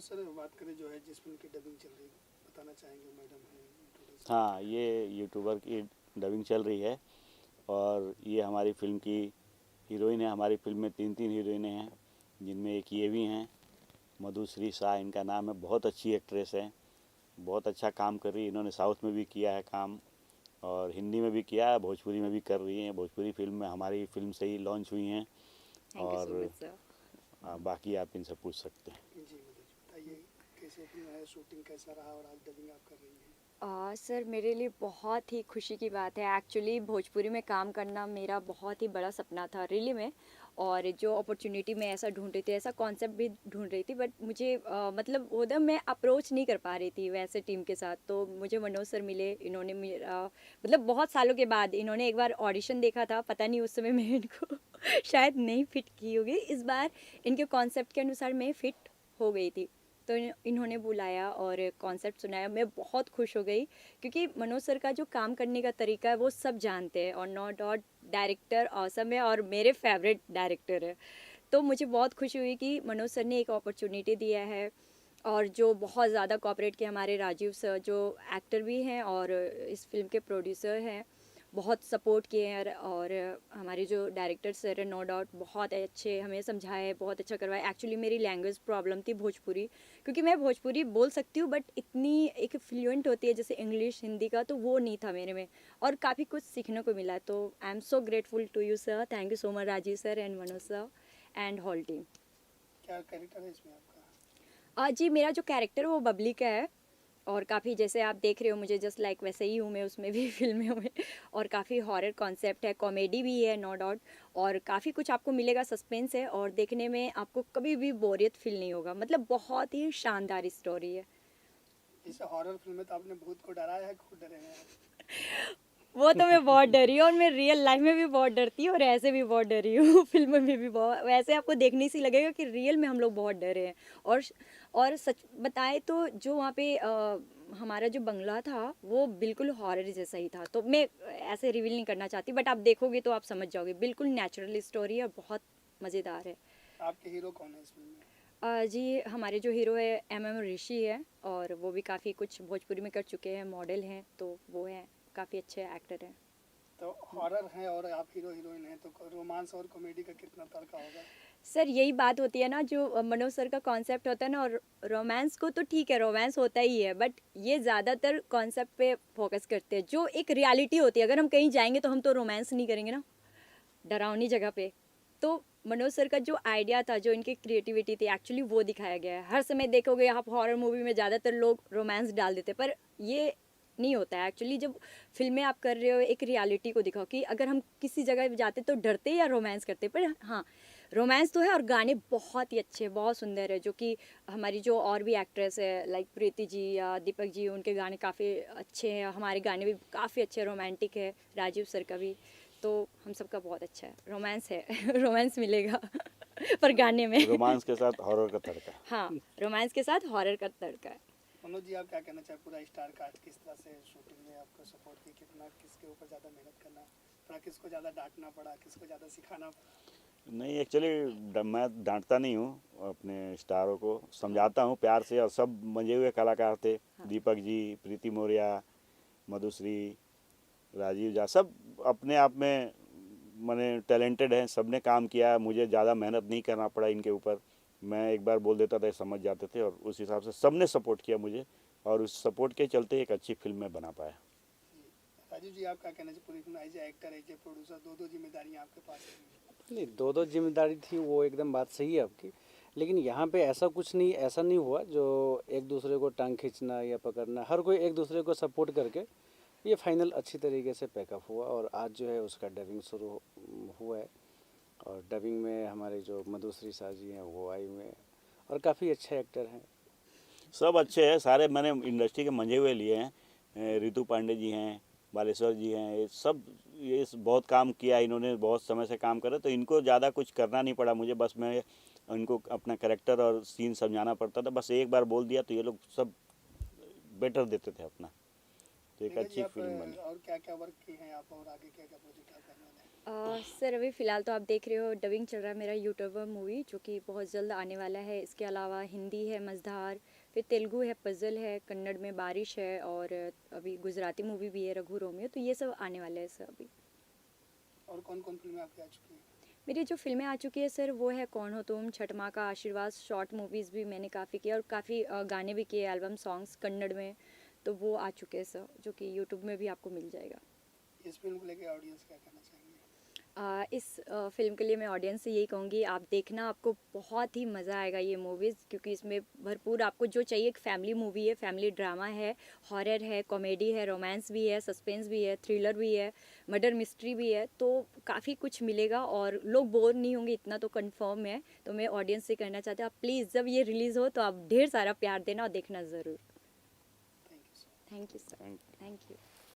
Manoj sir बात करें जो है जिस फिल्म की डबिंग चल रही है, बताना चाहेंगे मैडम है introduce हाँ, ये यूट्यूबर की डबिंग चल रही है और ये हमारी फिल्म की हीरोइन है। हमारी फिल्म में तीन तीन हीरोइनें हैं, जिनमें एक ये भी हैं, मधुश्री शाह इनका नाम है। बहुत अच्छी एक्ट्रेस है, बहुत अच्छा काम कर रही है। इन्होंने साउथ में भी किया है काम और हिंदी में भी किया है, भोजपुरी में भी कर रही हैं। भोजपुरी फिल्म में हमारी फिल्म से ही लॉन्च हुई हैं। थैंक यू सो और मच सर। बाकी आप इनसे पूछ सकते हैं। जी मनोज बताइए कैसे फिल्म है, शूटिंग कैसा रहा और आज डबिंग आप कर रही हैं। सर मेरे लिए बहुत ही खुशी की बात है। एक्चुअली भोजपुरी में काम करना मेरा बहुत ही बड़ा सपना था रियली में। और जो अपॉर्चुनिटी मैं ऐसा ढूंढ रही थी, ऐसा कॉन्सेप्ट भी ढूंढ रही थी, बट मुझे मतलब उधर मैं अप्रोच नहीं कर पा रही थी वैसे टीम के साथ। तो मुझे मनोज सर मिले, इन्होंने मेरा मतलब बहुत सालों के बाद इन्होंने एक बार ऑडिशन देखा था, पता नहीं उस समय मैं इनको शायद नहीं फिट की होगी। इस बार इनके कॉन्सेप्ट के अनुसार मैं फिट हो गई थी। तो इन्होंने बुलाया और कॉन्सेप्ट सुनाया, मैं बहुत खुश हो गई। क्योंकि मनोज सर का जो काम करने का तरीका है वो सब जानते हैं, और नो डाउट डायरेक्टर ऑसम है और मेरे फेवरेट डायरेक्टर है। तो मुझे बहुत खुशी हुई कि मनोज सर ने एक अपॉर्चुनिटी दिया है। और जो बहुत ज़्यादा कॉपरेट किए हमारे राजीव सर, जो एक्टर भी हैं और इस फिल्म के प्रोड्यूसर हैं, बहुत सपोर्ट किए हैं। और हमारे जो डायरेक्टर सर है, नो डाउट बहुत अच्छे हमें समझाए, बहुत अच्छा करवाए। एक्चुअली मेरी लैंग्वेज प्रॉब्लम थी भोजपुरी, क्योंकि मैं भोजपुरी बोल सकती हूँ बट इतनी एक फ्लुएंट होती है जैसे इंग्लिश हिंदी का, तो वो नहीं था मेरे में। और काफ़ी कुछ सीखने को मिला। तो I am so grateful to you sir, thank you so much Rajiv sir and Manoj sir and whole team. क्या कैरेक्टर है इसमें आपका। जी, मेरा जो कैरेक्टर है वो बबली का है। और काफ़ी जैसे आप देख रहे हो मुझे जस्ट लाइक वैसे ही हूँ मैं उसमें भी फिल्मों में। और काफ़ी हॉरर कॉन्सेप्ट है, कॉमेडी भी है नो डाउट। और काफ़ी कुछ आपको मिलेगा, सस्पेंस है, और देखने में आपको कभी भी बोरियत फील नहीं होगा। मतलब बहुत ही शानदार स्टोरी है। जैसे हॉरर फिल्म में तो आपने भूत को डराया है, खुद डरे हैं आप। वो तो मैं बहुत डरी हूँ, और मैं रियल लाइफ में भी बहुत डरती हूँ और ऐसे भी बहुत डरी हूँ। फिल्म में भी बहुत, वैसे आपको देखने से लगेगा कि रियल में हम लोग बहुत डरे हैं। और और सच बताए तो जो वहाँ पे हमारा जो बंगला था वो बिल्कुल हॉरर जैसा ही था। तो मैं ऐसे रिवील नहीं करना चाहती, बट आप देखोगे तो आप समझ जाओगे। बिल्कुल नेचुरल स्टोरी है और बहुत मज़ेदार है। आपके हीरो कौन है इस फिल्म में। जी, हमारे जो हीरो है MM ऋषि है, और वो भी काफ़ी कुछ भोजपुरी में कर चुके हैं, मॉडल हैं, तो वो हैं, काफ़ी अच्छे एक्टर हैं। तो हॉरर है और आप हीरो हीरोइन हैं, तो रोमांस और कॉमेडी का कितना तड़का होगा। सर यही बात होती है ना, जो मनोज सर का कॉन्सेप्ट होता है ना। और रोमांस को तो ठीक है, रोमांस होता ही है, बट ये ज़्यादातर कॉन्सेप्ट पे फोकस करते हैं, जो एक रियलिटी होती है। अगर हम कहीं जाएंगे तो हम तो रोमांस नहीं करेंगे ना, डरावनी जगह पे। तो मनोज सर का जो आइडिया था, जो इनकी क्रिएटिविटी थी, एक्चुअली वो दिखाया गया है। हर समय देखोगे आप हॉरर मूवी में ज़्यादातर लोग रोमांस डाल देते, पर ये नहीं होता है। एक्चुअली जब फिल्में आप कर रहे हो, एक रियलिटी को दिखाओ कि अगर हम किसी जगह जाते तो डरते या रोमांस करते। पर हाँ, रोमांस तो है, और गाने बहुत ही अच्छे, बहुत सुंदर है। जो कि हमारी जो और भी एक्ट्रेस है लाइक प्रीति जी या दीपक जी, उनके गाने काफ़ी अच्छे हैं। हमारे गाने भी काफ़ी अच्छे रोमांटिक है, राजीव सर का भी। तो हम सबका बहुत अच्छा है, रोमांस है। रोमांस मिलेगा पर गाने में। रोमांस के साथ हॉरर का तड़का। हाँ, रोमांस के साथ हॉरर का तड़का है। मनोज जी आप क्या कहना चाहें, पूरा स्टार कास्ट किस तरह से शूटिंग में आपको सपोर्ट की, कितना किसके ऊपर ज़्यादा मेहनत करना पड़ा, किसको ज़्यादा डांटना पड़ा, किसको ज़्यादा सिखाना पड़ा। नहीं, एक्चुअली मैं डांटता नहीं हूँ, अपने स्टारों को समझाता हूँ प्यार से। और सब मजे हुए कलाकार थे, हाँ। दीपक जी, प्रीति मौर्य, मधुश्री, राजीव झा, सब अपने आप में माने टैलेंटेड हैं। सब ने काम किया, मुझे ज़्यादा मेहनत नहीं करना पड़ा इनके ऊपर। मैं एक बार बोल देता था, ये समझ जाते थे, और उस हिसाब से सब ने सपोर्ट किया मुझे, और उस सपोर्ट के चलते एक अच्छी फिल्म मैं बना पाया। जी राजीव जी आप क्या कहना चाहिए, पूरी film as a actor as a producer दो जिम्मेदारियाँ आपके पास हैं। नहीं, दो दो जिम्मेदारी थी, वो एकदम बात सही है आपकी। लेकिन यहाँ पे ऐसा कुछ नहीं, ऐसा नहीं हुआ जो एक दूसरे को टांग खींचना या पकड़ना। हर कोई एक दूसरे को सपोर्ट करके ये फाइनल अच्छी तरीके से पैकअप हुआ, और आज जो है उसका डबिंग शुरू हुआ है। और डबिंग में हमारे जो मधुश्री शाह जी हैं वो आई हुए हैं, और काफ़ी अच्छे एक्टर हैं। सब अच्छे हैं सारे, मैंने इंडस्ट्री के मंजे हुए लिए हैं। रितु पांडे जी हैं, बालेश्वर जी हैं, ये सब ये बहुत काम किया इन्होंने, बहुत समय से काम करे, तो इनको ज़्यादा कुछ करना नहीं पड़ा मुझे। बस मैं इनको अपना कैरेक्टर और सीन समझाना पड़ता था, बस एक बार बोल दिया तो ये लोग सब बेटर देते थे अपना। तो एक नीरज जी अच्छी आप फिल्म बनी। और क्या क्या वर्क किए हैं आप, और आगे क्या क्या प्रोजेक्ट आप करने वाले हैं। सर अभी फ़िलहाल तो आप देख रहे हो डबिंग चल रहा है मेरा यूट्यूबर मूवी जो कि बहुत जल्द आने वाला है। इसके अलावा हिंदी है मझधार, फिर तेलुगु है पज़ल है, कन्नड़ में बारिश है और अभी गुजराती मूवी भी है रघु रोमियो। तो ये सब आने वाले हैं सर अभी। और कौन कौन फिल्में आपकी आ चुकी हैं? मेरी जो फ़िल्में आ चुकी है सर वो है कौन हो तुम, छठ माँ का आशीर्वाद, शॉर्ट मूवीज़ भी मैंने काफ़ी किया और काफ़ी गाने भी किए, एल्बम सॉन्ग्स कन्नड़ में। तो वो आ चुके हैं सर जो कि यूट्यूब में भी आपको मिल जाएगा। इस फिल्म को लेके ऑडियंस क्या कहना चाहेंगे? इस फ़िल्म के लिए मैं ऑडियंस से यही कहूँगी आप देखना, आपको बहुत ही मज़ा आएगा ये मूवीज़, क्योंकि इसमें भरपूर आपको जो चाहिए एक फैमिली मूवी है, फैमिली ड्रामा है, हॉरर है, कॉमेडी है, रोमांस भी है, सस्पेंस भी है, थ्रिलर भी है, मर्डर मिस्ट्री भी है। तो काफ़ी कुछ मिलेगा और लोग बोर नहीं होंगे, इतना तो कंफर्म है। तो मैं ऑडियंस से कहना चाहती हूँ आप प्लीज़ जब ये रिलीज़ हो तो आप ढेर सारा प्यार देना और देखना ज़रूर। Thank you sir. Thank you sir. Thank you. Thank you.